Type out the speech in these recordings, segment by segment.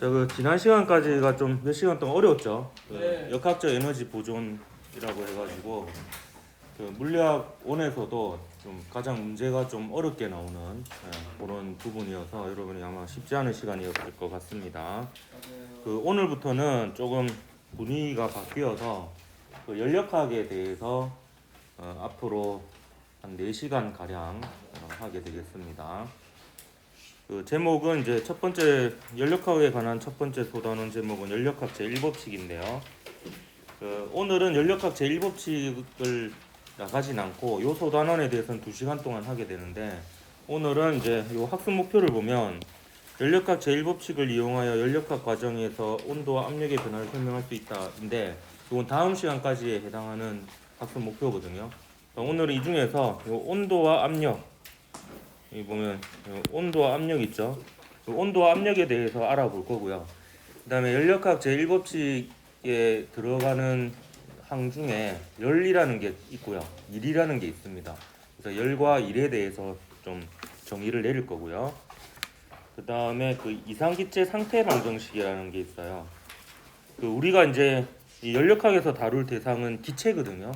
자, 그 지난 시간까지가 좀 몇 시간 동안 어려웠죠. 네. 역학적 에너지 보존이라고 해가지고 그 물리학 원에서도 좀 가장 문제가 좀 어렵게 나오는 그런 부분이어서 여러분이 아마 쉽지 않은 시간이었을 것 같습니다. 그 오늘부터는 조금 분위기가 바뀌어서 그 연력학에 대해서 앞으로 한 4시간 가량 하게 되겠습니다. 그 제목은 이제 첫 번째 연력학에 관한 첫 번째 소단원 제목은 연력학 제1법칙인데요. 그 오늘은 연력학 제1법칙을 나가진 않고 요 소단원에 대해서는 2시간 동안 하게 되는데 오늘은 이제 요 학습 목표를 보면 연력학 제1법칙을 이용하여 연력학 과정에서 온도와 압력의 변화를 설명할 수 있다인데 이건 다음 시간까지에 해당하는 학습 목표거든요. 오늘은 이 중에서 요 온도와 압력 여기 보면 온도와 압력 있죠. 온도와 압력에 대해서 알아볼 거고요. 그 다음에 연력학 제1법칙에 들어가는 항 중에 열이라는 게 있고요. 일이라는 게 있습니다. 그래서 열과 일에 대해서 좀 정의를 내릴 거고요. 그 다음에 그 이상기체 상태 방정식이라는 게 있어요. 그 우리가 이제 이 연력학에서 다룰 대상은 기체거든요.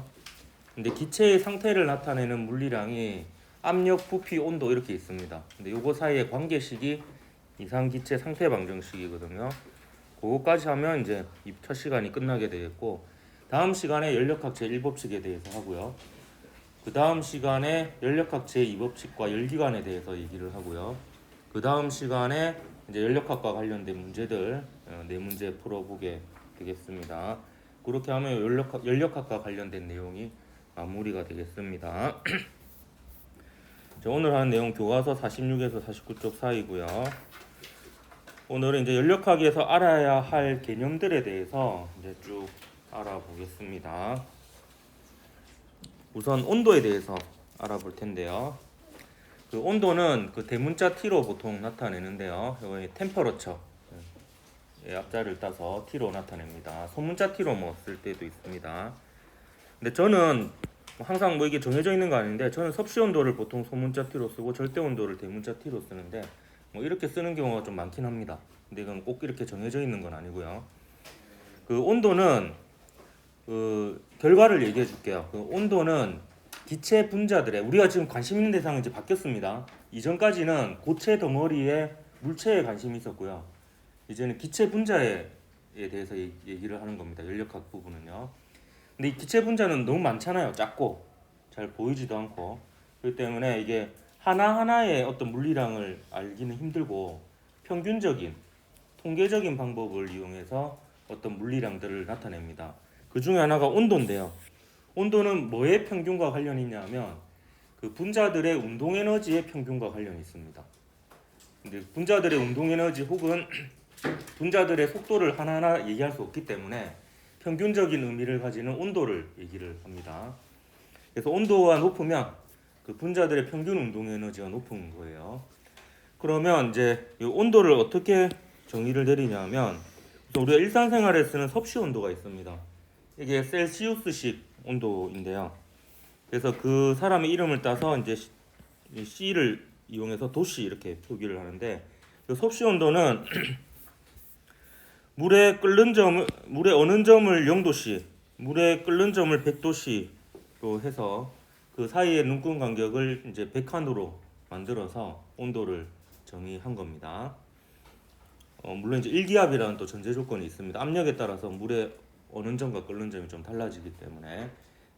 근데 기체의 상태를 나타내는 물리량이 압력, 부피, 온도 이렇게 있습니다. 근데 요거 사이의 관계식이 이상기체 상태 방정식이거든요. 그거까지 하면 이제 이 첫 시간이 끝나게 되겠고 다음 시간에 연력학 제1법칙에 대해서 하고요. 그 다음 시간에 연력학 제2법칙과 열기관에 대해서 얘기를 하고요. 그 다음 시간에 이제 연력학과 관련된 문제들 4문제 풀어보게 되겠습니다. 그렇게 하면 연력학과 관련된 내용이 마무리가 되겠습니다. 오늘 하는 내용 교과서 46에서 49쪽 사이고요. 오늘은 이제 연력학에서 알아야 할 개념들에 대해서 이제 쭉 알아보겠습니다. 우선 온도에 대해서 알아볼 텐데요. 그 온도는 그 대문자 T로 보통 나타내는데요. 여기 템퍼러처 앞자를 따서 T로 나타냅니다. 소문자 T로 뭐 쓸 때도 있습니다. 근데 저는 항상 뭐 이게 정해져 있는 거 아닌데 저는 섭씨 온도를 보통 소문자 T로 쓰고 절대 온도를 대문자 T로 쓰는데 뭐 이렇게 쓰는 경우가 좀 많긴 합니다. 근데 이건 꼭 이렇게 정해져 있는 건 아니고요. 그 온도는 그 결과를 얘기해 줄게요. 그 온도는 기체 분자들의 우리가 지금 관심 있는 대상은 이제 바뀌었습니다. 이전까지는 고체 덩어리에 물체에 관심이 있었고요. 이제는 기체 분자에 대해서 얘기를 하는 겁니다. 연력학 부분은요. 근데 이 기체 분자는 너무 많잖아요. 작고 잘 보이지도 않고 그렇기 때문에 이게 하나하나의 어떤 물리량을 알기는 힘들고 평균적인 통계적인 방법을 이용해서 어떤 물리량들을 나타냅니다. 그 중에 하나가 온도인데요. 온도는 뭐의 평균과 관련이 있냐면 그 분자들의 운동 에너지의 평균과 관련이 있습니다. 근데 분자들의 운동 에너지 혹은 분자들의 속도를 하나하나 얘기할 수 없기 때문에 평균적인 의미를 가지는 온도를 얘기를 합니다. 그래서 온도가 높으면 그 분자들의 평균 운동 에너지가 높은 거예요. 그러면 이제 이 온도를 어떻게 정의를 내리냐면 우리가 일상생활에 쓰는 섭씨 온도가 있습니다. 이게 셀시우스식 온도인데요. 그래서 그 사람의 이름을 따서 이제 C를 이용해서 도씨 이렇게 표기를 하는데 그 섭씨 온도는 물에 어는 점을 0도씨, 물에 끓는 점을 100도씨로 해서 그 사이의 눈금 간격을 이제 100칸으로 만들어서 온도를 정의한 겁니다. 물론 이제 일기압이라는 또 전제 조건이 있습니다. 압력에 따라서 물에 어는 점과 끓는 점이 좀 달라지기 때문에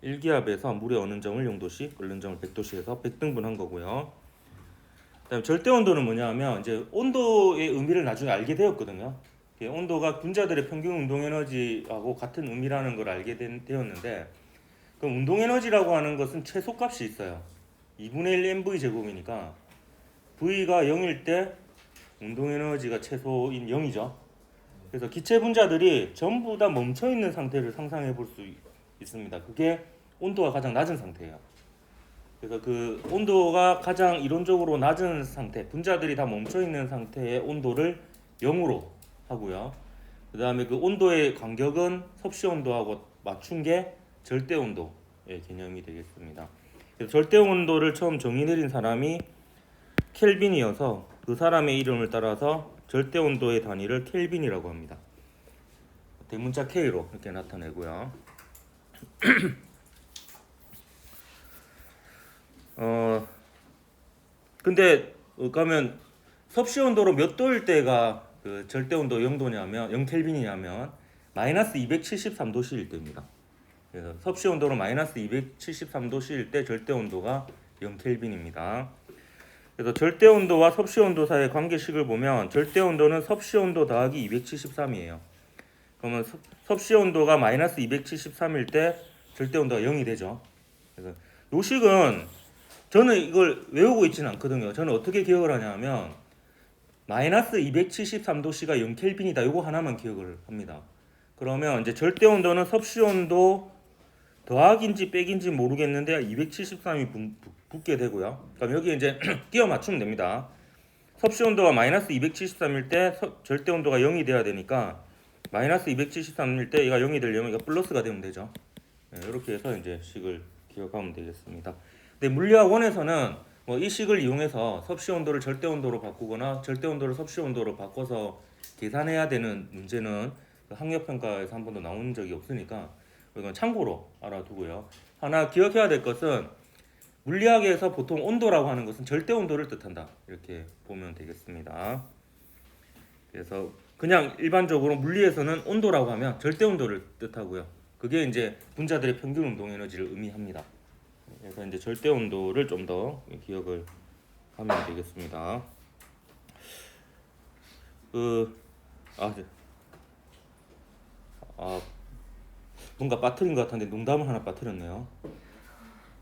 일기압에서 물에 어는 점을 0도씨, 끓는 점을 100도씨 해서 100등분한 거고요. 그다음에 절대 온도는 뭐냐면 이제 온도의 의미를 나중에 알게 되었거든요. 온도가 분자들의 평균 운동 에너지하고 같은 의미라는 걸 알게 되었는데 그 운동 에너지라고 하는 것은 최소값이 있어요. 2분의 1 mv 제곱이니까 v가 0일 때 운동 에너지가 최소인 0이죠. 그래서 기체 분자들이 전부 다 멈춰 있는 상태를 상상해 볼 수 있습니다. 그게 온도가 가장 낮은 상태예요. 그래서 그 온도가 가장 이론적으로 낮은 상태, 분자들이 다 멈춰 있는 상태의 온도를 0으로 하고요. 그 다음에 그 온도의 간격은 섭씨 온도하고 맞춘 게 절대 온도의 개념이 되겠습니다. 그래서 절대 온도를 처음 정의 내린 사람이 켈빈이어서 그 사람의 이름을 따라서 절대 온도의 단위를 켈빈이라고 합니다. 대문자 K로 이렇게 나타내고요. 근데 그러면 섭씨 온도로 몇 도일 때가 그 절대 온도 0도냐면 0켈빈이냐면 마이너스 273도씨일 때입니다. 그래서 섭씨 온도로 마이너스 273도씨일 때 절대 온도가 0켈빈입니다. 그래서 절대 온도와 섭씨 온도 사이의 관계식을 보면 절대 온도는 섭씨 온도 더하기 273이에요. 그러면 섭씨 온도가 마이너스 273일 때 절대 온도가 0이 되죠. 그래서 요 식은 저는 이걸 외우고 있지는 않거든요. 저는 어떻게 기억을 하냐면 마이너스 273도씨가 0켈빈이다. 요거 하나만 기억을 합니다. 그러면 이제 절대 온도는 섭씨 온도 더하기인지 빼기인지 모르겠는데 273이 붙게 되고요. 그럼 여기 이제 끼워 맞추면 됩니다. 섭씨 온도가 마이너스 273일 때 절대 온도가 0이 돼야 되니까 마이너스 273일 때 얘가 0이 되려면 이거 플러스가 되면 되죠. 네, 이렇게 해서 이제 식을 기억하면 되겠습니다. 근데 물리학 1에서는 뭐 이 식을 이용해서 섭씨 온도를 절대 온도로 바꾸거나 절대 온도를 섭씨 온도로 바꿔서 계산해야 되는 문제는 학력 평가에서 한 번도 나온 적이 없으니까 이건 참고로 알아두고요. 하나 기억해야 될 것은 물리학에서 보통 온도라고 하는 것은 절대 온도를 뜻한다. 이렇게 보면 되겠습니다. 그래서 그냥 일반적으로 물리에서는 온도라고 하면 절대 온도를 뜻하고요. 그게 이제 분자들의 평균 운동 에너지를 의미합니다. 그래서 이제 절대 온도를 좀 더 기억을 하면 되겠습니다. 뭔가 빠뜨린 것 같은데 농담을 하나 빠뜨렸네요.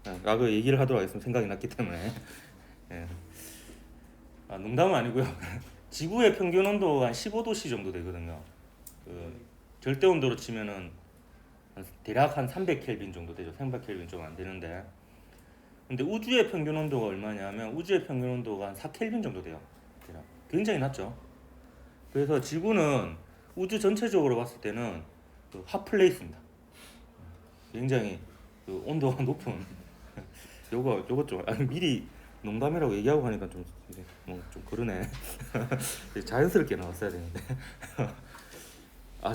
그 얘기를 하도록 하겠습니다. 생각이 났기 때문에. 예. 농담은 아니고요. 지구의 평균 온도가 한 15도씨 정도 되거든요. 절대 온도로 치면은 대략 한 300켈빈 정도 되죠. 300켈빈 좀 안 되는데. 근데 우주의 평균 온도가 얼마냐면 우주의 평균 온도가 한 4켈빈 정도 돼요. 대략. 굉장히 낮죠. 그래서 지구는 우주 전체적으로 봤을 때는 핫플레이스입니다. 굉장히 온도가 높은 요거 좀 미리 농담이라고 얘기하고 하니까 좀 그러네. 자연스럽게 나왔어야 되는데.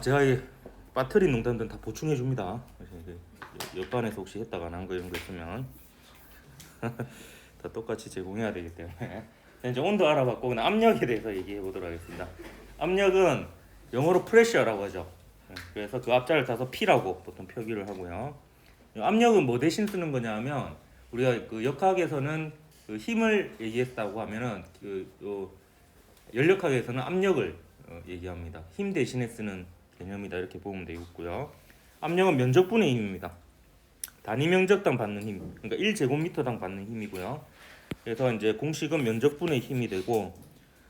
제가 이 빠트린 농담들은 다 보충해 줍니다. 옆반에서 혹시 했다가 난 거 이런 거 있으면 다 똑같이 제공해야 되기 때문에. 이제 온도 알아봤고 그냥 압력에 대해서 얘기해 보도록 하겠습니다. 압력은 영어로 프레셔라고 하죠. 그래서 그 앞자를 따서 P라고 보통 표기를 하고요. 압력은 뭐 대신 쓰는 거냐면 우리가 그 역학에서는 그 힘을 얘기했다고 하면은 연력학에서는 압력을 얘기합니다. 힘 대신에 쓰는 개념이다 이렇게 보면 되겠고요. 압력은 면적분의 힘입니다. 단위 면적당 받는 힘, 그러니까 1제곱미터당 받는 힘이고요. 그래서 이제 공식은 면적분의 힘이 되고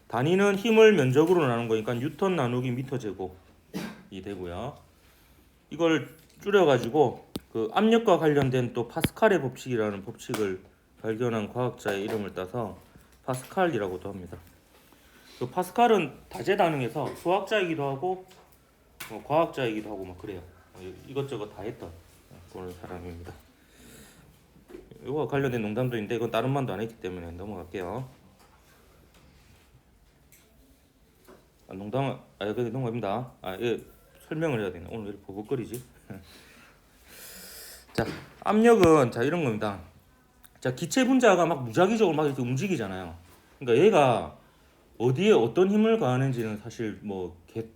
단위는 힘을 면적으로 나눈 거니까 뉴턴 나누기 미터 제곱이 되고요. 이걸 줄여가지고 그 압력과 관련된 또 파스칼의 법칙이라는 법칙을 발견한 과학자의 이름을 따서 파스칼이라고도 합니다. 그 파스칼은 다재다능해서 수학자이기도 하고 과학자이기도 하고 막 그래요. 이것저것 다 했던 그런 사람입니다. 이거와 관련된 농담도 있는데 이건 다른 말도 안 했기 때문에 넘어갈게요. 그게 농담입니다. 설명을 해야 되나? 오늘 왜 이렇게 버벅거리지? 자, 압력은 이런 겁니다. 자, 기체 분자가 막 무작위적으로 막 이렇게 움직이잖아요. 그러니까 얘가 어디에 어떤 힘을 가하는지는 사실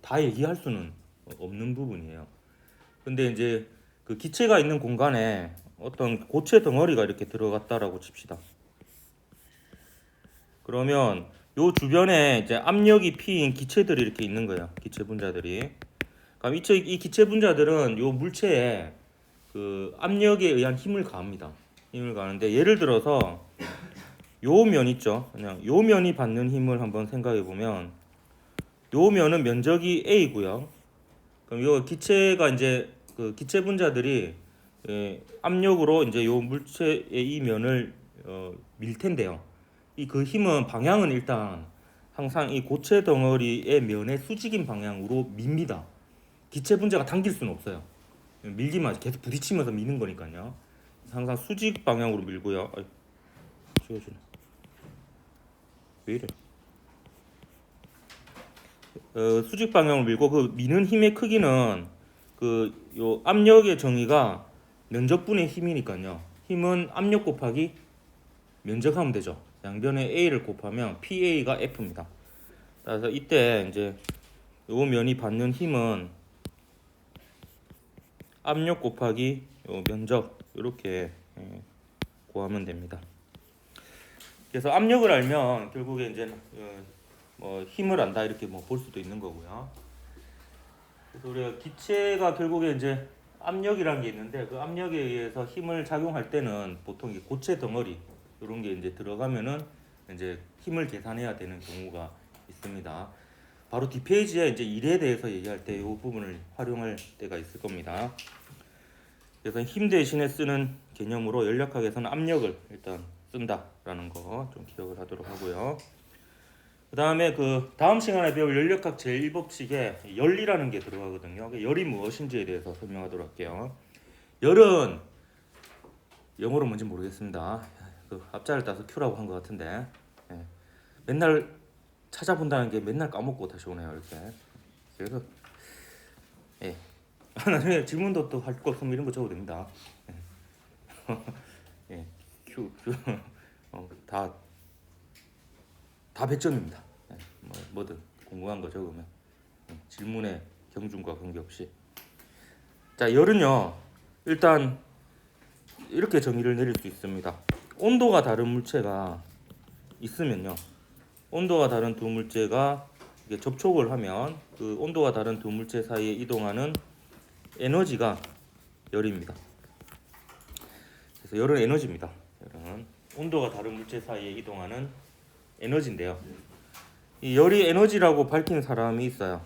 다 얘기할 수는 없는 부분이에요. 근데 이제 그 기체가 있는 공간에 어떤 고체 덩어리가 이렇게 들어갔다라고 칩시다. 그러면 요 주변에 이제 압력이 P인 기체들이 이렇게 있는 거예요. 기체 분자들이. 그럼 이 기체 분자들은 요 물체에 그 압력에 의한 힘을 가합니다. 힘을 가하는데 예를 들어서 요 면 있죠. 그냥 요 면이 받는 힘을 한번 생각해 보면 요 면은 면적이 A고요. 그럼 요 기체가 이제 그 기체 분자들이 압력으로 이제 요 물체의 이 면을 밀 텐데요. 그 힘은 방향은 일단 항상 이 고체 덩어리의 면의 수직인 방향으로 밉니다. 기체 분자가 당길 수는 없어요. 밀기만 계속 부딪히면서 미는 거니까요. 항상 수직 방향으로 밀고요. 지워주네. 왜 이래? 수직 방향을 밀고 그 미는 힘의 크기는 그 요 압력의 정의가 면적분의 힘이니까요. 힘은 압력 곱하기 면적하면 되죠. 양변에 A를 곱하면 PA가 F입니다. 그래서 이때 이제 요 면이 받는 힘은 압력 곱하기 요 면적 이렇게 구하면 됩니다. 그래서 압력을 알면 결국에 이제 뭐 힘을 안다 이렇게 뭐 볼 수도 있는 거고요. 그래서 우리가 기체가 결국에 이제 압력이라는 게 있는데 그 압력에 의해서 힘을 작용할 때는 보통 이 고체 덩어리 이런 게 이제 들어가면은 이제 힘을 계산해야 되는 경우가 있습니다. 바로 뒷페이지에 이제 일에 대해서 얘기할 때 이 부분을 활용할 때가 있을 겁니다. 그래서 힘 대신에 쓰는 개념으로 연력학에서는 압력을 일단 쓴다라는 거 좀 기억을 하도록 하고요. 그 다음에 그 다음 시간에 배울 연력학 제1법칙에 열이라는 게 들어가거든요. 열이 무엇인지에 대해서 설명하도록 할게요. 열은 영어로 뭔지 모르겠습니다. 그 앞자를 따서 Q라고 한 것 같은데 맨날 찾아본다는 게 맨날 까먹고 다시 오네요. 이렇게. 그래서 나중에 질문도 또 할 거 없으면 이런 거 적어도 됩니다. Q 다 100점입니다. 뭐든 궁금한 거 적으면 질문의 경중과 관계없이. 자, 열은요 일단 이렇게 정의를 내릴 수 있습니다. 온도가 다른 물체가 있으면요, 온도가 다른 두 물체가 이게 접촉을 하면 그 온도가 다른 두 물체 사이에 이동하는 에너지가 열입니다. 그래서 열은 에너지입니다. 열은 온도가 다른 물체 사이에 이동하는 에너지인데요. 이 열이 에너지라고 밝힌 사람이 있어요.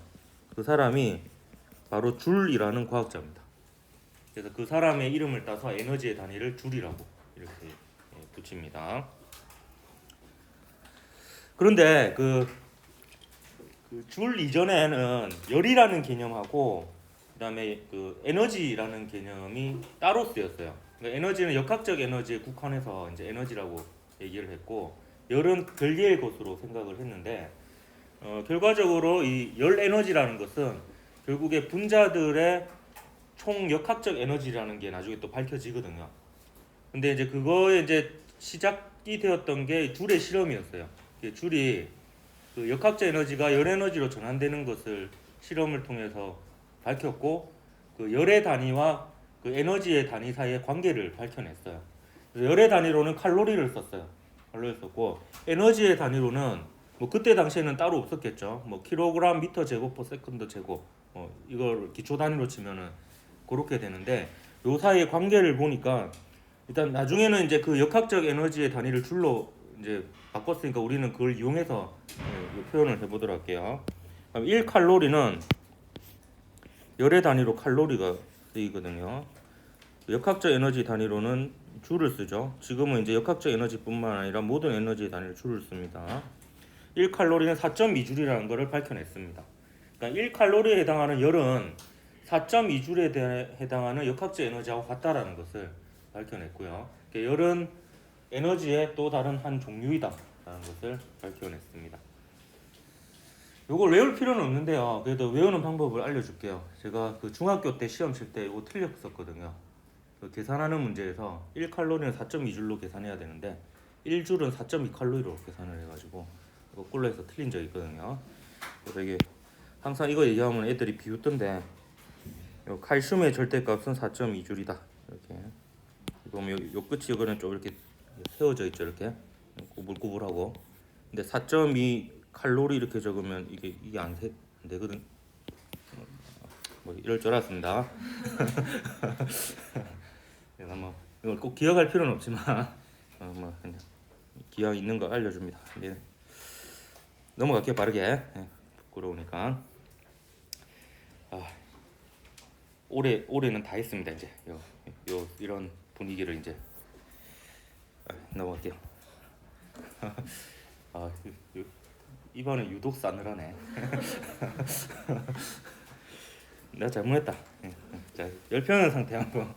그 사람이 바로 줄이라는 과학자입니다. 그래서 그 사람의 이름을 따서 에너지의 단위를 줄이라고 이렇게 붙입니다. 그런데 그 줄 이전에는 열이라는 개념하고 그다음에 그 에너지라는 개념이 따로 쓰였어요. 그러니까 에너지는 역학적 에너지에 국한해서 이제 에너지라고 얘기를 했고 열은 별개의 것으로 생각을 했는데 결과적으로 이 열 에너지라는 것은 결국에 분자들의 총 역학적 에너지라는 게 나중에 또 밝혀지거든요. 근데 이제 그거에 이제 시작이 되었던 게 줄의 실험이었어요. 줄이 그 역학적 에너지가 열 에너지로 전환되는 것을 실험을 통해서 밝혔고 그 열의 단위와 그 에너지의 단위 사이의 관계를 밝혀냈어요. 그래서 열의 단위로는 칼로리를 썼어요. 칼로리를 썼고 에너지의 단위로는 뭐 그때 당시에는 따로 없었겠죠. 뭐 킬로그램 미터 제곱 퍼 세컨드 제곱 이걸 기초 단위로 치면은 그렇게 되는데 요 사이의 관계를 보니까 일단 나중에는 이제 그 역학적 에너지의 단위를 줄로 이제 바꿨으니까 우리는 그걸 이용해서 표현을 해보도록 할게요. 1칼로리는 열의 단위로 칼로리가 쓰이거든요. 역학적 에너지 단위로는 줄을 쓰죠. 지금은 이제 역학적 에너지뿐만 아니라 모든 에너지의 단위로 줄을 씁니다. 1칼로리는 4.2줄이라는 것을 밝혀냈습니다. 그러니까 1칼로리에 해당하는 열은 4.2줄에 해당하는 역학적 에너지하고 같다라는 것을 밝혀냈고요. 열은 에너지의 또 다른 한 종류이다라는 것을 밝혀냈습니다. 이걸 외울 필요는 없는데요. 그래도 외우는 방법을 알려줄게요. 제가 그 중학교 때 시험 칠 때 이거 틀렸었거든요. 그 계산하는 문제에서 1칼로리는 4.2줄로 계산해야 되는데 1줄은 4.2칼로리로 계산을 해가지고 거꾸로 해서 틀린 적이 있거든요. 그래서 이게 항상 이거 얘기하면 애들이 비웃던데 칼슘의 절대값은 4.2줄이다 이렇게 보면 요 끝이 이거는 좀 이렇게 세워져 있죠. 이렇게 꼬불꼬불하고. 근데 4.2 칼로리 이렇게 적으면 이게 안 되거든. 뭐 이럴 줄 알았습니다. 그래서 뭐 이걸 꼭 기억할 필요는 없지만 뭐 그냥 기억 있는 거 알려줍니다. 네. 넘어갈게요 빠르게. 부끄러우니까. 올해는 다 했습니다. 이제 요 이런 분위기를 이제 넘어갈게요. 이번에 유독 싸늘하네. 내가 잘못했다. 자, 열편한 상태 한번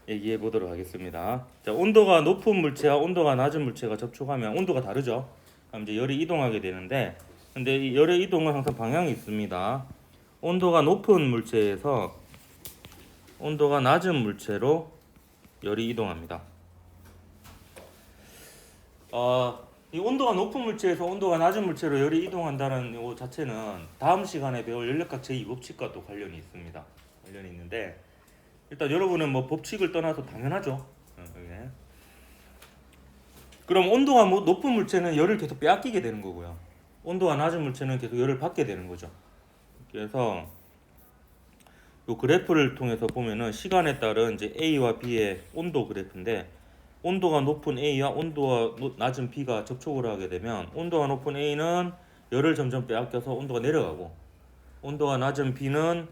얘기해 보도록 하겠습니다. 자, 온도가 높은 물체와 온도가 낮은 물체가 접촉하면 온도가 다르죠. 그럼 이제 열이 이동하게 되는데 근데 이 열의 이동은 항상 방향이 있습니다. 온도가 높은 물체에서 온도가 낮은 물체로 열이 이동합니다. 이 온도가 높은 물체에서 온도가 낮은 물체로 열이 이동한다는 요 자체는 다음 시간에 배울 연력학 제2법칙과 또 관련이 있습니다. 관련이 있는데 일단 여러분은 뭐 법칙을 떠나서 당연하죠. 예. 그럼 온도가 높은 물체는 열을 계속 빼앗기게 되는 거고요. 온도가 낮은 물체는 계속 열을 받게 되는 거죠. 그래서 이 그래프를 통해서 보면은 시간에 따른 이제 A와 B의 온도 그래프인데 온도가 높은 A와 온도가 낮은 B가 접촉을 하게 되면 온도가 높은 A는 열을 점점 빼앗겨서 온도가 내려가고 온도가 낮은 B는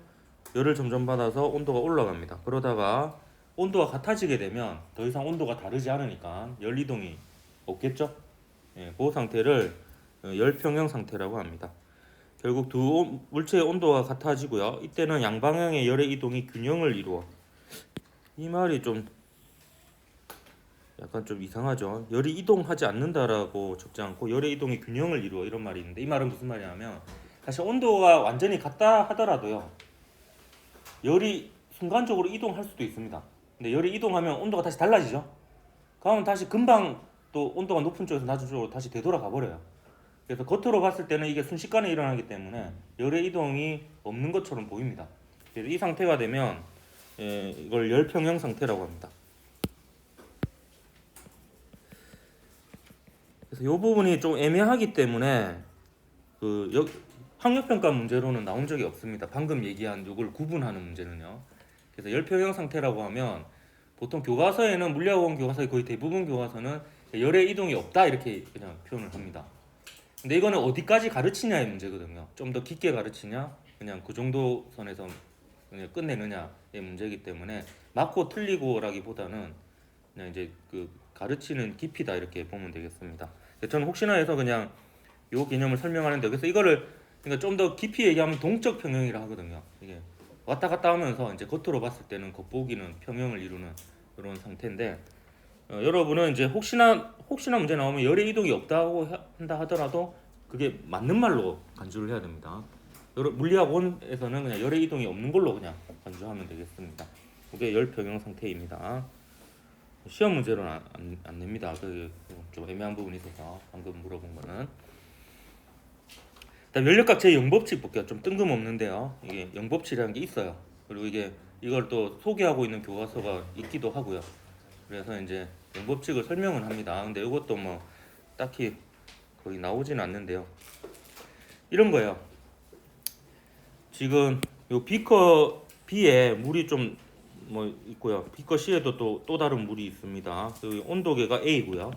열을 점점 받아서 온도가 올라갑니다. 그러다가 온도가 같아지게 되면 더 이상 온도가 다르지 않으니까 열 이동이 없겠죠? 예, 그 상태를 열평형 상태라고 합니다. 결국 두 물체의 온도가 같아지고요. 이때는 양방향의 열의 이동이 균형을 이루어. 이 말이 좀 약간 좀 이상하죠. 열이 이동하지 않는다라고 적지 않고 열의 이동이 균형을 이루어 이런 말이 있는데 이 말은 무슨 말이냐면 사실 온도가 완전히 같다 하더라도요. 열이 순간적으로 이동할 수도 있습니다. 근데 열이 이동하면 온도가 다시 달라지죠. 그러면 다시 금방 또 온도가 높은 쪽에서 낮은 쪽으로 다시 되돌아가 버려요. 그래서 겉으로 봤을 때는 이게 순식간에 일어나기 때문에 열의 이동이 없는 것처럼 보입니다. 그래서 이 상태가 되면 이걸 열평형 상태라고 합니다. 그래서 이 부분이 좀 애매하기 때문에 학력평가 문제로는 나온 적이 없습니다. 방금 얘기한 이걸 구분하는 문제는요. 그래서 열평형 상태라고 하면 보통 교과서에는 물리학원 교과서의 거의 대부분 교과서는 열의 이동이 없다 이렇게 그냥 표현을 합니다. 근데 이거는 어디까지 가르치냐의 문제거든요. 좀 더 깊게 가르치냐, 그냥 그 정도 선에서 그냥 끝내느냐의 문제이기 때문에 맞고 틀리고라기보다는 그냥 이제 그 가르치는 깊이다 이렇게 보면 되겠습니다. 저는 혹시나 해서 그냥 요 개념을 설명하는데 그래서 이거를 그러니까 좀 더 깊이 얘기하면 동적 평형이라 하거든요. 이게 왔다 갔다 하면서 이제 겉으로 봤을 때는 겉보기는 평형을 이루는 그런 상태인데 여러분은 이제 혹시나 문제 나오면 열의 이동이 없다고 한다 하더라도 그게 맞는 말로 간주를 해야 됩니다. 물리학원에서는 그냥 열의 이동이 없는 걸로 그냥 간주하면 되겠습니다. 그게 열평형 상태입니다. 시험 문제로는 안 냅니다. 좀 애매한 부분이 있어서 방금 물어본 거는. 일단 연력학 제0법칙 볼게요. 좀 뜬금없는데요. 이게 0법칙이라는 게 있어요. 그리고 이걸 또 소개하고 있는 교과서가 있기도 하고요. 그래서 이제 0법칙을 설명은 합니다. 근데 이것도 뭐 딱히 거의 나오지는 않는데요. 이런 거예요. 지금 요 비커 B에 물이 좀 뭐 있고요. 비커 C에도 또 다른 물이 있습니다. 그 온도계가 A고요.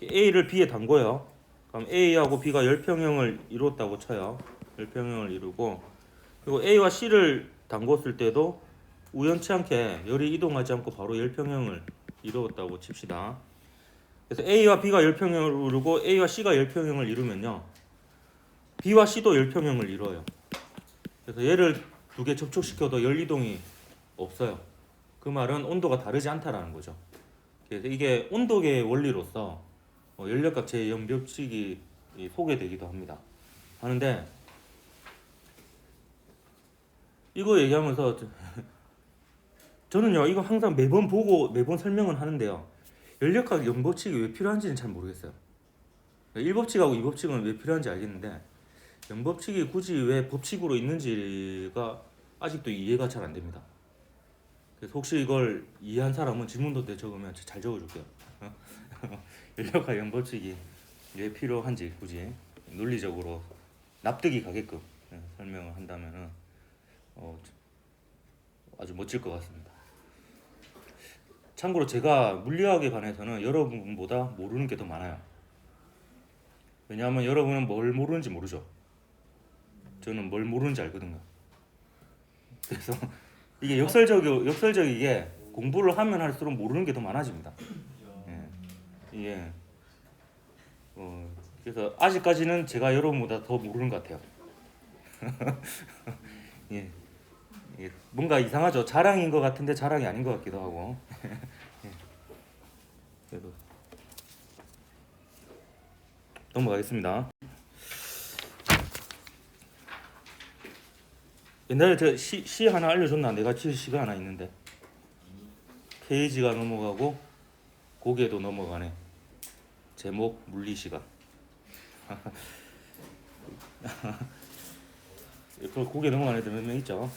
A를 B에 담궈요. 그럼 A하고 B가 열평형을 이뤘다고 쳐요. 열평형을 이루고 그리고 A와 C를 담궜을 때도 우연치 않게 열이 이동하지 않고 바로 열평형을 이루었다고 칩시다. 그래서 A와 B가 열평형을 이루고 A와 C가 열평형을 이루면요. B와 C도 열평형을 이루어요. 그래서 얘를 두 개 접촉시켜도 열 이동이 없어요. 그 말은 온도가 다르지 않다라는 거죠. 그래서 이게 온도계의 원리로서 연력학 제0법칙이 소개되기도 합니다. 하는데 이거 얘기하면서 저는요 이거 항상 매번 보고 매번 설명을 하는데요. 연력학 0법칙이 왜 필요한지는 잘 모르겠어요. 1법칙하고 2법칙은 왜 필요한지 알겠는데 0법칙이 굳이 왜 법칙으로 있는지가 아직도 이해가 잘 안 됩니다. 그래서 혹시 이걸 이해한 사람은 질문도 적으면 잘 적어줄게요. 연력학 0법칙이 왜 필요한지 굳이 논리적으로 납득이 가게끔 설명을 한다면은 아주 멋질 것 같습니다. 참고로 제가 물리학에 관해서는 여러분보다 모르는 게 더 많아요. 왜냐하면 여러분은 뭘 모르는지 모르죠. 저는 뭘 모르는지 알거든요. 그래서 이게 역설적이게 공부를 하면 할수록 모르는 게 더 많아집니다. 예. 이게 그래서 아직까지는 제가 여러분보다 더 모르는 것 같아요. 예. 뭔가 이상하죠. 자랑인 것 같은데 자랑이 아닌 것 같기도 하고. 예. 그래도 넘어가겠습니다. 옛날에 저 시 하나 알려줬나? 내가 칠 시가 하나 있는데 페이지가 넘어가고 고개도 넘어가네. 제목 물리시가. 그 고개 넘어가는 애들 몇 명 있죠?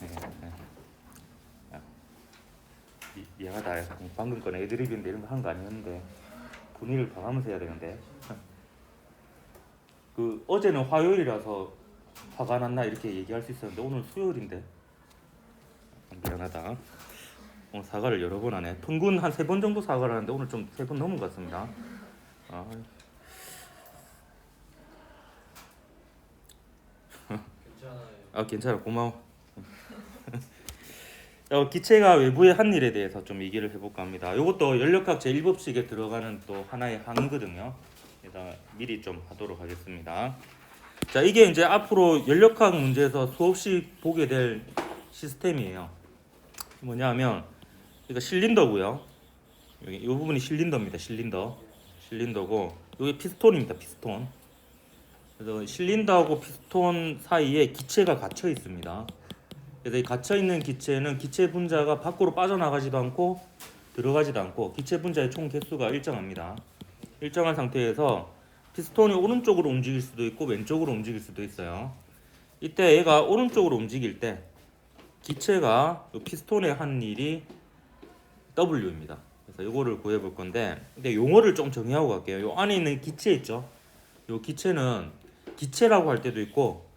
미안하다. 방금 건 애드립인데 이런 거 한 거 아니었는데 분위기를 봐가면서 해야 되는데. 그 어제는 화요일이라서 화가 났나 이렇게 얘기할 수 있었는데 오늘 수요일인데 미안하다. 오늘 사과를 여러 번 하네. 평균 한 3번 정도 사과를 하는데 오늘 좀 3번 넘은 것 같습니다. 괜찮아. 고마워. 기체가 외부의 한 일에 대해서 좀 얘기를 해볼까 합니다. 이것도 연력학 제1법칙에 들어가는 또 하나의 항이거든요. 일단 미리 좀 하도록 하겠습니다. 자, 이게 이제 앞으로 연력학 문제에서 수없이 보게 될 시스템이에요. 뭐냐면 이거 실린더고요. 여기 이 부분이 실린더입니다. 실린더고 여기 피스톤입니다. 피스톤. 그래서 실린더하고 피스톤 사이에 기체가 갇혀 있습니다. 그래서 이 갇혀 있는 기체는 기체 분자가 밖으로 빠져나가지도 않고 들어가지도 않고 기체 분자의 총 개수가 일정합니다. 일정한 상태에서 피스톤이 오른쪽으로 움직일 수도 있고 왼쪽으로 움직일 수도 있어요. 이때 얘가 오른쪽으로 움직일 때 기체가 피스톤의 한 일이 W입니다. 그래서 이거를 구해 볼 건데, 근데 용어를 좀 정의하고 갈게요. 요 안에 있는 기체 있죠? 요 기체는 기체라고 할 때도 있고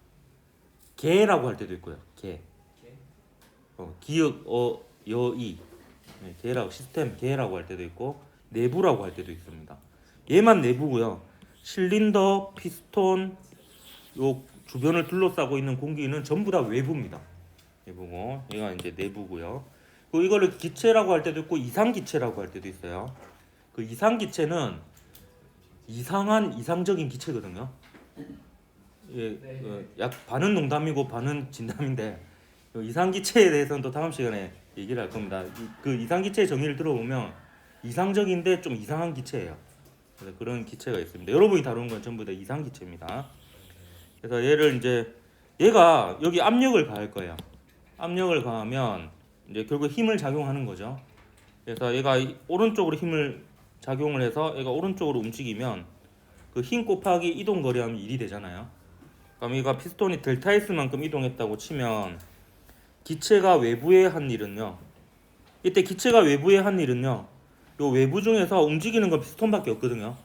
개라고 할 때도 있고요. 개. 기역 여이. 개라고 시스템 개라고 할 때도 있고 내부라고 할 때도 있습니다. 얘만 내부고요. 실린더, 피스톤 요 주변을 둘러싸고 있는 공기는 전부 다 외부입니다. 내부고 얘가 이제 내부고요. 그 이거를 기체라고 할 때도 있고 이상기체라고 할 때도 있어요. 그 이상기체는 이상적인 기체거든요. 예, 약 반은 농담이고 반은 진담인데 이상기체에 대해서는 또 다음 시간에 얘기를 할 겁니다. 그 이상기체의 정의를 들어보면 이상적인데 좀 이상한 기체예요. 그래서 그런 기체가 있습니다. 여러분이 다루는 건 전부 다 이상기체입니다. 그래서 얘를 이제 얘가 여기 압력을 가할 거예요. 압력을 가하면 이제 결국 힘을 작용하는 거죠. 그래서 얘가 오른쪽으로 힘을 작용을 해서 얘가 오른쪽으로 움직이면 그 힘 곱하기 이동 거리하면 1이 되잖아요. 그럼 얘가 피스톤이 델타 S만큼 이동했다고 치면 기체가 외부에 한 일은요. 이때 기체가 외부에 한 일은요. 요 외부 중에서 움직이는 건 피스톤밖에 없거든요.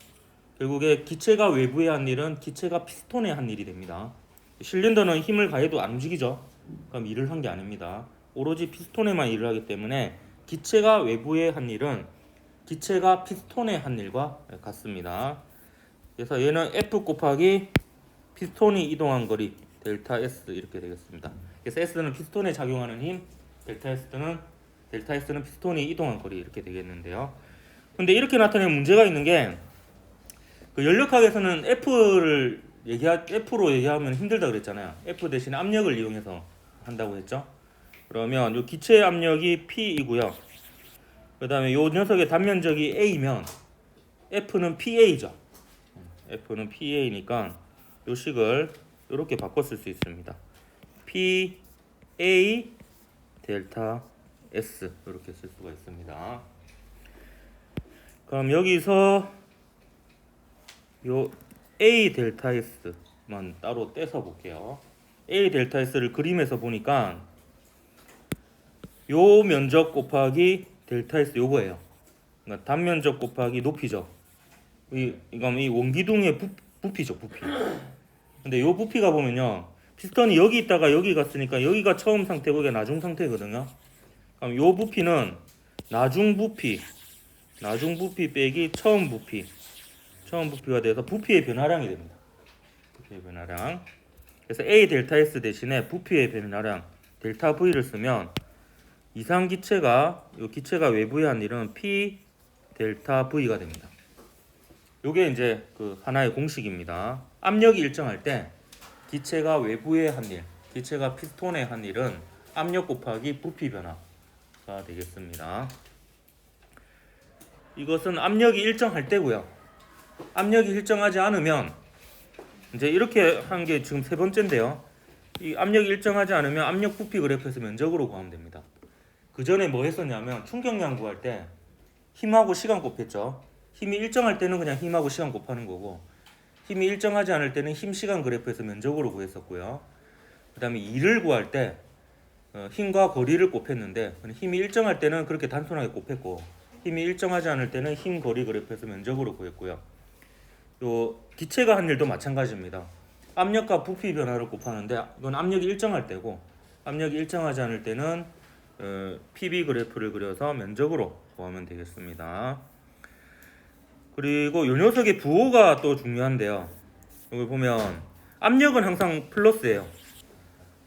결국에 기체가 외부에 한 일은 기체가 피스톤에 한 일이 됩니다. 실린더는 힘을 가해도 안 움직이죠. 그럼 일을 한 게 아닙니다. 오로지 피스톤에만 일을 하기 때문에 기체가 외부에 한 일은 기체가 피스톤에 한 일과 같습니다. 그래서 얘는 F 곱하기 피스톤이 이동한 거리 델타 S 이렇게 되겠습니다. 그래서 S는 피스톤에 작용하는 힘, 델타 S는 피스톤이 이동한 거리 이렇게 되겠는데요. 근데 이렇게 나타내는 문제가 있는 게 그 연력학에서는 F로 얘기하면 힘들다 그랬잖아요. F 대신 압력을 이용해서 한다고 했죠. 그러면 이 기체 압력이 P이고요. 그 다음에 이 녀석의 단면적이 A면 F는 PA죠. F는 PA니까 이 식을 이렇게 바꿔 쓸 수 있습니다. PA 델타 S 이렇게 쓸 수가 있습니다. 그럼 여기서 요 A 델타 S만 따로 떼서 볼게요. A 델타 S를 그림에서 보니까 요 면적 곱하기 델타 S 요거예요. 그러니까 단면적 곱하기 높이죠. 이 원기둥의 부피죠, 부피. 근데 요 부피가 보면요. 피스톤이 여기 있다가 여기 갔으니까 여기가 처음 상태, 여기가 나중 상태거든요. 그럼 요 부피는 나중 부피 빼기 처음 부피가 돼서 부피의 변화량이 됩니다. 부피의 변화량. 그래서 A 델타 S 대신에 부피의 변화량 델타 V를 쓰면 이상 기체가 이 기체가 외부에 한 일은 P 델타 V가 됩니다. 요게 이제 그 하나의 공식입니다. 압력이 일정할 때 기체가 외부에 한 일, 기체가 피스톤에 한 일은 압력 곱하기 부피 변화가 되겠습니다. 이것은 압력이 일정할 때고요. 압력이 일정하지 않으면 이제 이렇게 한 게 지금 세 번째인데요. 이 압력이 일정하지 않으면 압력 부피 그래프에서 면적으로 구하면 됩니다. 그 전에 뭐 했었냐면 충격량 구할 때 힘하고 시간 곱했죠. 힘이 일정할 때는 그냥 힘하고 시간 곱하는 거고, 힘이 일정하지 않을 때는 힘 시간 그래프에서 면적으로 구했었고요. 그 다음에 일을 구할 때 힘과 거리를 곱했는데, 힘이 일정할 때는 그렇게 단순하게 곱했고, 힘이 일정하지 않을 때는 힘 거리 그래프에서 면적으로 구했고요. 요 기체가 한 일도 마찬가지입니다. 압력과 부피 변화를 곱하는데 이건 압력이 일정할 때고, 압력이 일정하지 않을 때는 PB 그래프를 그려서 면적으로 구하면 되겠습니다. 그리고 요 녀석의 부호가 또 중요한데요. 여기 보면 압력은 항상 플러스예요.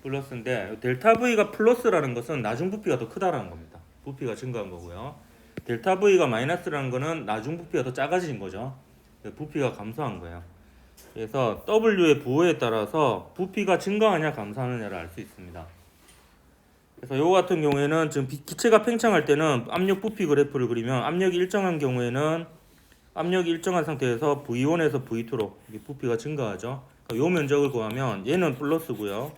플러스인데 델타 V가 플러스라는 것은 나중 부피가 더 크다라는 겁니다. 부피가 증가한 거고요. 델타 V가 마이너스라는 것은 나중 부피가 더 작아진 거죠. 부피가 감소한 거예요. 그래서 W의 부호에 따라서 부피가 증가하냐 감소하느냐를 알 수 있습니다. 그래서 요 같은 경우에는 지금 기체가 팽창할 때는 압력 부피 그래프를 그리면 압력이 일정한 경우에는 압력이 일정한 상태에서 V1에서 V2로 부피가 증가하죠. 요 면적을 구하면 얘는 플러스고요.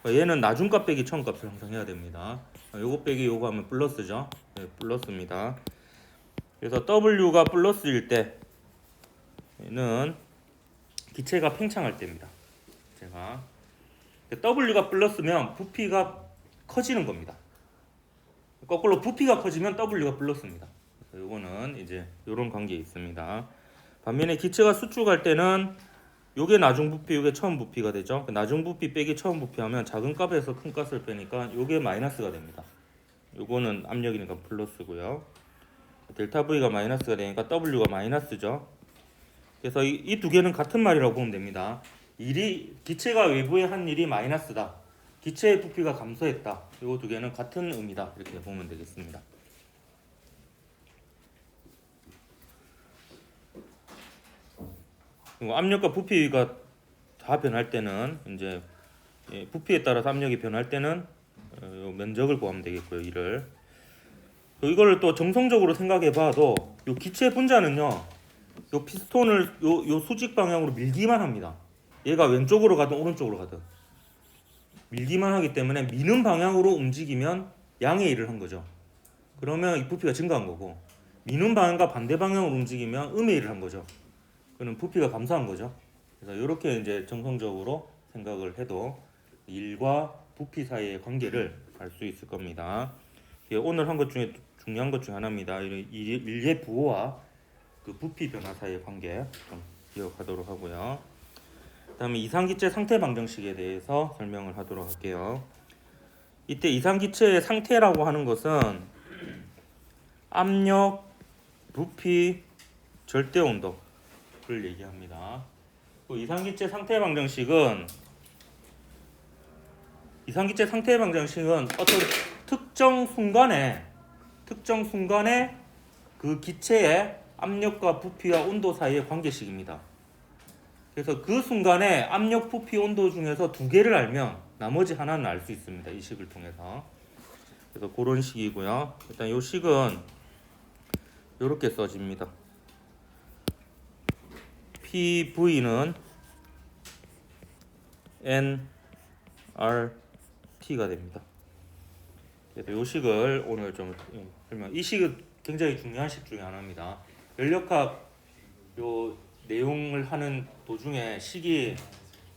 얘는 나중값 빼기 처음값을 항상 해야 됩니다. 요거 빼기 요거 하면 플러스죠. 네, 플러스입니다. 그래서 W가 플러스일 때는 기체가 팽창할 때입니다. 제가 W가 플러스면 부피가 커지는 겁니다. 거꾸로 부피가 커지면 W가 플러스입니다. 요거는 이제 요런 관계에 있습니다. 반면에 기체가 수축할 때는 요게 나중 부피, 요게 처음 부피가 되죠. 나중 부피 빼기 처음 부피 하면 작은 값에서 큰 값을 빼니까 요게 마이너스가 됩니다. 요거는 압력이니까 플러스고요. 델타 V가 마이너스가 되니까 W가 마이너스죠. 그래서 이 두 개는 같은 말이라고 보면 됩니다. 기체가 외부에 한 일이 마이너스다. 기체의 부피가 감소했다. 이 두 개는 같은 의미다. 이렇게 보면 되겠습니다. 그리고 압력과 부피가 다 변할 때는 이제 부피에 따라서 압력이 변할 때는 면적을 구하면 되겠고요. 이를 이거를 또 정성적으로 생각해봐도 이 기체 분자는요, 요 피스톤을 요 수직 방향으로 밀기만 합니다. 얘가 왼쪽으로 가든 오른쪽으로 가든 밀기만 하기 때문에 미는 방향으로 움직이면 양의 일을 한 거죠. 그러면 이 부피가 증가한 거고, 미는 방향과 반대 방향으로 움직이면 음의 일을 한 거죠. 그는 부피가 감소한 거죠. 그래서 이렇게 이제 정성적으로 생각을 해도 일과 부피 사이의 관계를 알 수 있을 겁니다. 오늘 한 것 중에 중요한 것 중 하나입니다. 일의 부호와 그 부피 변화 사이의 관계 좀 기억하도록 하고요. 그다음에 이상기체 상태 방정식에 대해서 설명을 하도록 할게요. 이때 이상기체의 상태라고 하는 것은 압력, 부피, 절대 온도를 얘기합니다. 이상기체 상태 방정식은 어떤 특정 순간에 그 기체의 압력과 부피와 온도 사이의 관계식입니다. 그래서 그 순간에 압력, 부피, 온도 중에서 두 개를 알면 나머지 하나는 알 수 있습니다. 이 식을 통해서. 그래서 그런 식이고요. 일단 이 식은 이렇게 써집니다. PV는 nRT가 됩니다. 그래서 이 식을 오늘 좀 설명. 이 식은 굉장히 중요한 식 중에 하나입니다. 연력학 요 내용을 하는 도중에 식이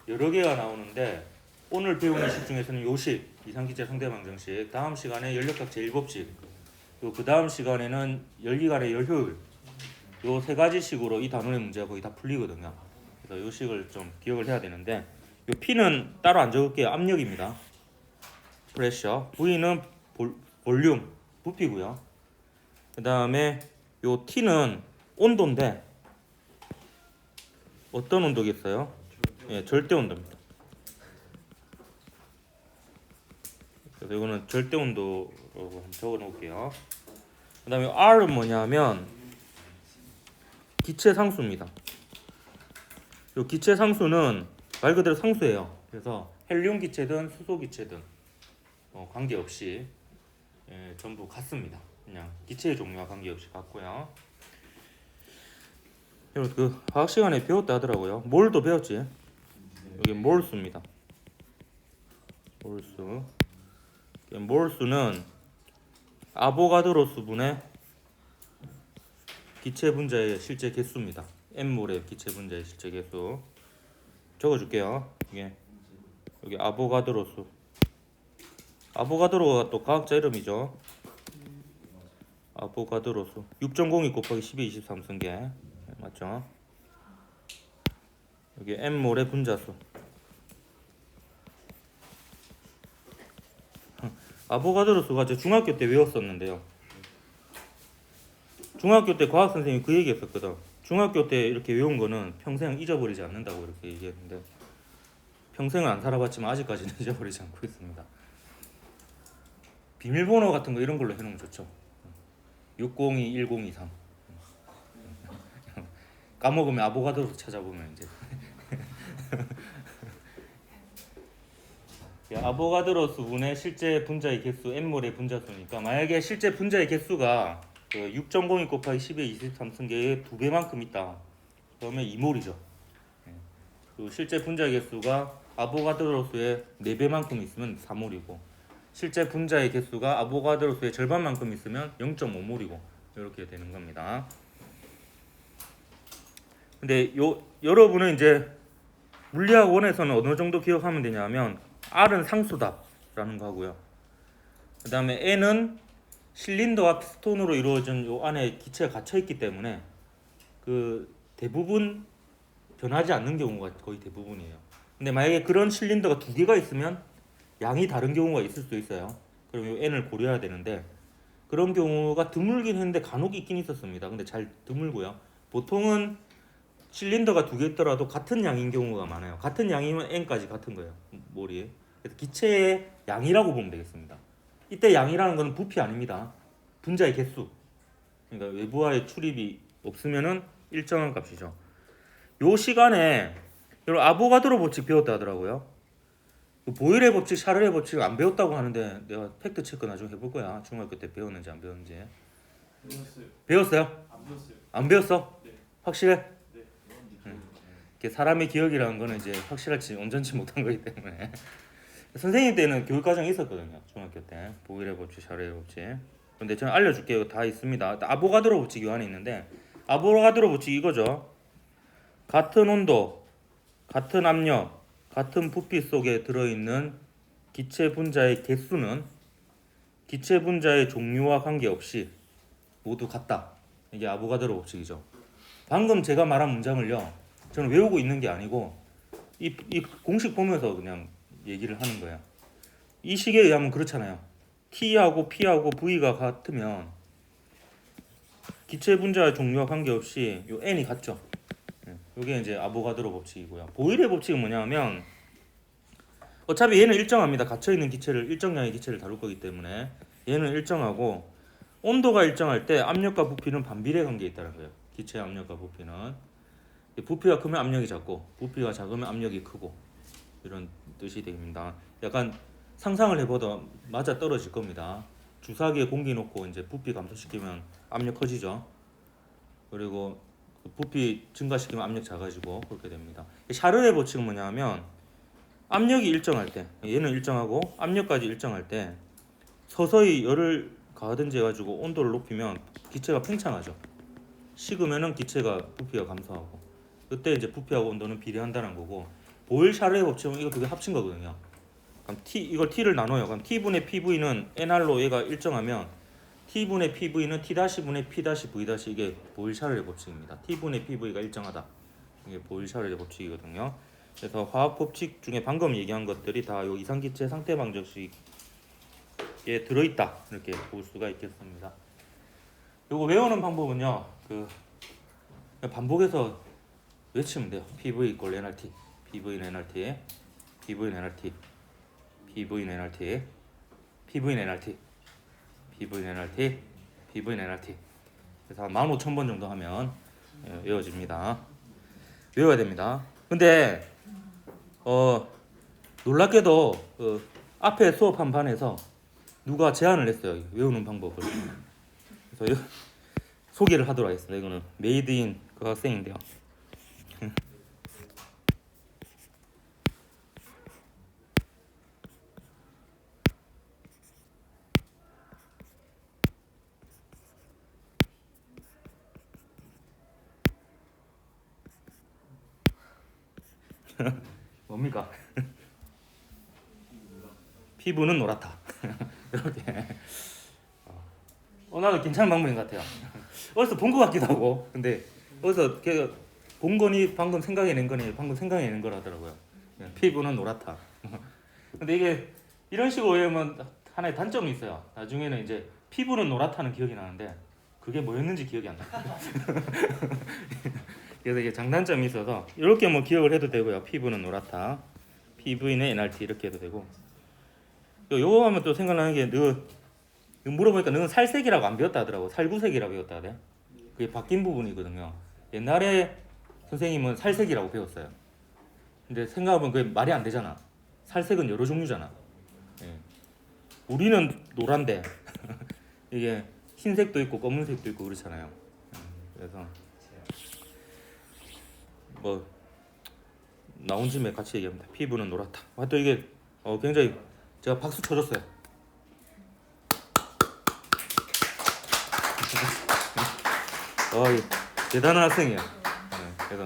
여러 개가 나오는데 오늘 배우는 식 중에서는 요 식, 이상기체 상태 방정식, 다음 시간에 연력학 제1법칙, 그 다음 시간에는 열기관의 열효율, 요 세 가지 식으로 이 단원의 문제가 거의 다 풀리거든요. 그래서 요 식을 좀 기억을 해야 되는데, 요 P는 따로 안 적을게요. 압력입니다. 프레셔. V는 볼륨, 부피고요. 그 다음에 요 T는 온도인데 어떤 온도겠어요? 예, 절대 온도입니다. 그래서 이거는 절대 온도로 적어 놓을게요. 그 다음에 R은 뭐냐면 기체 상수입니다. 이 기체 상수는 말 그대로 상수예요. 그래서 헬륨 기체든 수소 기체든 관계없이 전부 같습니다. 그냥 기체의 종류와 관계없이 같고요. 여러분 그 과학 시간에 배웠다 하더라고요. 몰도 배웠지? 여기 몰수입니다. 몰수는 아보가드로 수분의 기체 분자의 실제 개수입니다. M몰의 기체 분자의 실제 개수 적어줄게요. 이게 여기 아보가드로 수. 아보가드로가 또 과학자 이름이죠. 아보가드로 수 6.02 곱하기 12, 23승계 맞죠? 여기 M몰의 분자수. 아보가드로 수가 저 중학교 때 외웠었는데요. 중학교 때 과학 선생님이 그 얘기했었거든. 중학교 때 이렇게 외운 거는 평생 잊어버리지 않는다고 이렇게 얘기했는데 평생은 안 살아봤지만 아직까지는 잊어버리지 않고 있습니다. 비밀번호 같은 거 이런 걸로 해놓으면 좋죠. 602, 1023 까먹으면 아보가드로 찾아보면 이제 아보가드로 수분의 실제 분자의 개수 M몰의 분자수니까 만약에 실제 분자의 개수가 6.02 곱하기 10의 23승계의 2배만큼 있다. 그러면 2몰이죠. 그리고 실제 분자의 개수가 아보가드로 수의 4배만큼 있으면 4몰이고 실제 분자의 개수가 아보가드로 수의 절반만큼 있으면 0.5몰이고 이렇게 되는 겁니다. 근데 여러분은 이제 물리학 1에서는 어느 정도 기억하면 되냐면 R은 상수다라는 거 하고요. 그 다음에 N은 실린더와 피스톤으로 이루어진 요 안에 기체가 갇혀 있기 때문에 그 대부분 변하지 않는 경우가 거의 대부분이에요. 근데 만약에 그런 실린더가 2개가 있으면 양이 다른 경우가 있을 수도 있어요. 그럼 요 N을 고려해야 되는데 그런 경우가 드물긴 했는데 간혹 있긴 있었습니다. 근데 잘 드물고요. 보통은 실린더가 2개 있더라도 같은 양인 경우가 많아요. 같은 양이면 N까지 같은 거예요. 몰이. 그래서 기체의 양이라고 보면 되겠습니다. 이때 양이라는 것은 부피 아닙니다. 분자의 개수. 그러니까 외부와의 출입이 없으면은 일정한 값이죠. 요 시간에 여러분 아보가드로 법칙 배웠다 하더라고요. 보일의 법칙, 샤를의 법칙 안 배웠다고 하는데 내가 팩트 체크 나중에 해볼 거야. 중학교 때 배웠는지 안 배웠는지. 배웠어요. 배웠어요? 안 배웠어요. 안 배웠어? 네. 확실해? 네. 사람의 기억이라는 거는 이제 확실하지 온전치 못한 거기 때문에 선생님 때는 교육과정이 있었거든요. 중학교 때 보일의 법칙, 샤를의 법칙. 근데 저는 알려줄게요. 다 있습니다. 아보가드로 법칙 이 안에 있는데 아보가드로 법칙 이거죠. 같은 온도, 같은 압력, 같은 부피 속에 들어있는 기체 분자의 개수는 기체 분자의 종류와 관계없이 모두 같다. 이게 아보가드로 법칙이죠. 방금 제가 말한 문장을요. 저는 외우고 있는 게 아니고 이 공식 보면서 그냥 얘기를 하는 거예요. 이 식에 의하면 그렇잖아요. T하고 P하고 V가 같으면 기체 분자의 종류와 관계없이 요 N이 같죠. 이게 이제 아보가드로 법칙이고요. 보일의 법칙은 뭐냐면 어차피 얘는 일정합니다. 갇혀 있는 기체를 일정량의 기체를 다룰 거기 때문에 얘는 일정하고 온도가 일정할 때 압력과 부피는 반비례 관계에 있다는 거예요. 기체 압력과 부피는 부피가 크면 압력이 작고 부피가 작으면 압력이 크고 이런 뜻이 됩니다. 약간 상상을 해봐도 맞아 떨어질 겁니다. 주사기에 공기 넣고 이제 부피 감소시키면 압력 커지죠. 그리고 부피 증가시키면 압력 작아지고 그렇게 됩니다. 샤를의 법칙은 뭐냐면 압력이 일정할 때 얘는 일정하고 압력까지 일정할 때 서서히 열을 가하든지 해가지고 온도를 높이면 기체가 팽창하죠. 식으면은 기체가 부피가 감소하고 그때 이제 부피하고 온도는 비례한다는 거고 보일 샤를의 법칙은 이거 두 개 합친 거거든요. 그럼 이걸 T를 나눠요. 그럼 T분의 PV는 NR로 얘가 일정하면 T분의 PV는 T-분의 P-V- 이게 보일 샤를의 법칙입니다. T분의 PV가 일정하다. 이게 보일 샤를의 법칙이거든요. 그래서 화학 법칙 중에 방금 얘기한 것들이 다 요 이상기체 상태 방정식에 들어있다. 이렇게 볼 수가 있겠습니다. 요거 외우는 방법은요. 반복해서 외치면 돼요. PV 이꼴 NRT, PV는 NRT, PV는 NRT, PV는 NRT, PV는 NRT, PV는 NRT, PV는 NRT. 그래서 한 15,000번 정도 하면 외워집니다. 외워야 됩니다. 근데 놀랍게도 앞에 수업한 반에서 누가 제안을 했어요. 외우는 방법을. 그래서 소개를 하도록 하겠습니다. 이거는 메이드 인 그 학생인데요. 뭡니까? 피부는 노랗다. 이렇게. 나도 괜찮은 방법인 것 같아요. 어디서 본 것 같기도 하고, 근데 어디서 본 거니 방금 생각해낸 거니 방금 생각해낸 거라더라고요. 피부는 노랗다. 근데 이게 이런 식으로 외우면 하나의 단점이 있어요. 나중에는 이제 피부는 노랗다는 기억이 나는데 그게 뭐였는지 기억이 안 나요. 그래서 이게 장단점이 있어서 이렇게 뭐 기억을 해도 되고요. 피부는 노랗다. PV는 NRT 이렇게 해도 되고. 요거 하면 또 생각나는 게 물어보니까 너는 살색이라고 안 배웠다 하더라고. 살구색이라고 배웠다 하대. 그게 바뀐 부분이거든요. 옛날에 선생님은 살색이라고 배웠어요. 근데 생각해보면 그게 말이 안 되잖아. 살색은 여러 종류잖아. 예. 우리는 노란데 이게 흰색도 있고 검은색도 있고 그렇잖아요. 그래서 뭐 나온 김에 같이 얘기합니다. 피부는 노랗다. 또 이게 굉장히 제가 박수 쳐줬어요. 대단한 학생이에요. 그래서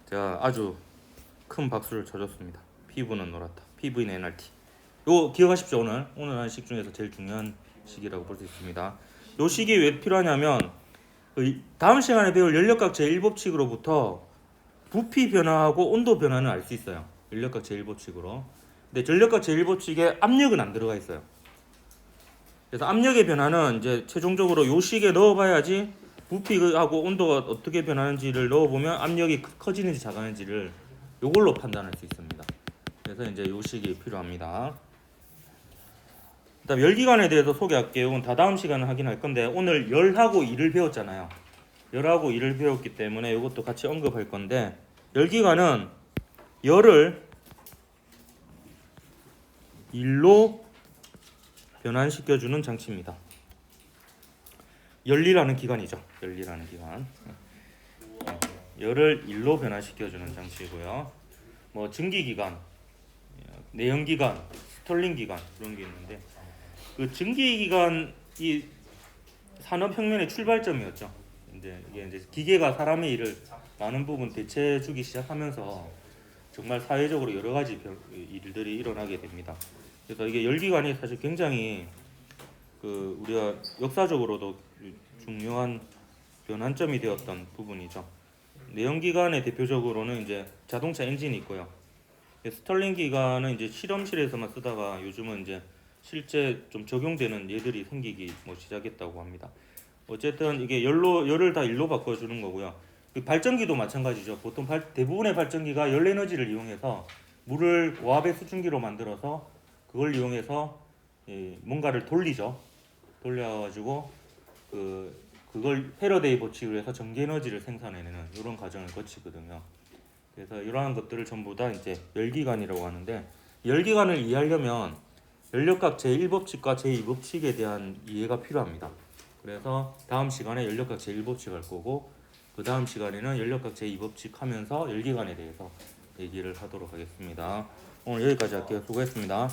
제가 아주 큰 박수를 쳐줬습니다. 피부는 노랗다. PV는 NRT. 요 기억하십시오. 오늘 하는 식 중에서 제일 중요한 식이라고 볼 수 있습니다. 요 식이 왜 필요하냐면 다음 시간에 배울 연력각 제1법칙으로부터 부피 변화하고 온도 변화는 알 수 있어요. 연력각 제1법칙으로. 근데 전력각 제1법칙에 압력은 안 들어가 있어요. 그래서 압력의 변화는 이제 최종적으로 요 식에 넣어봐야지 부피하고 온도가 어떻게 변하는지를 넣어보면 압력이 커지는지 작아지는지를 요걸로 판단할 수 있습니다. 그래서 이제 요 식이 필요합니다. 그다음 열기관에 대해서 소개할게요. 이건 다 다음 시간에 확인할 건데 오늘 열하고 일을 배웠잖아요. 열하고 일을 배웠기 때문에 이것도 같이 언급할 건데 열기관은 열을 일로 변환시켜주는 장치입니다. 열리라는 기관이죠. 열리라는 기관. 열을 일로 변환시켜주는 장치고요. 뭐 증기기관, 내연기관, 스털링기관 그런 게 있는데 그 증기기관이 산업혁명의 출발점이었죠. 이게 이제 기계가 사람의 일을 많은 부분 대체해주기 시작하면서 정말 사회적으로 여러 가지 일들이 일어나게 됩니다. 그래서 이게 열기관이 사실 굉장히 우리가 역사적으로도 중요한 변환점이 되었던 부분이죠. 내연기관의 대표적으로는 이제 자동차 엔진이 있고요. 스털링 기관은 이제 실험실에서만 쓰다가 요즘은 이제 실제 좀 적용되는 예들이 생기기 시작했다고 합니다. 어쨌든 이게 열을 다 일로 바꿔주는 거고요. 발전기도 마찬가지죠. 보통 대부분의 발전기가 열 에너지를 이용해서 물을 고압의 수증기로 만들어서 그걸 이용해서 뭔가를 돌리죠. 돌려가지고 그걸 패러데이 법칙으로 해서 전기 에너지를 생산해내는 이런 과정을 거치거든요. 그래서 이러한 것들을 전부 다 이제 열기관이라고 하는데 열기관을 이해하려면 연력각 제1법칙과 제2법칙에 대한 이해가 필요합니다. 그래서 다음 시간에 연력각 제1법칙 할 거고 그 다음 시간에는 연력각 제2법칙 하면서 열기관에 대해서 얘기를 하도록 하겠습니다. 오늘 여기까지 할게요. 수고했습니다.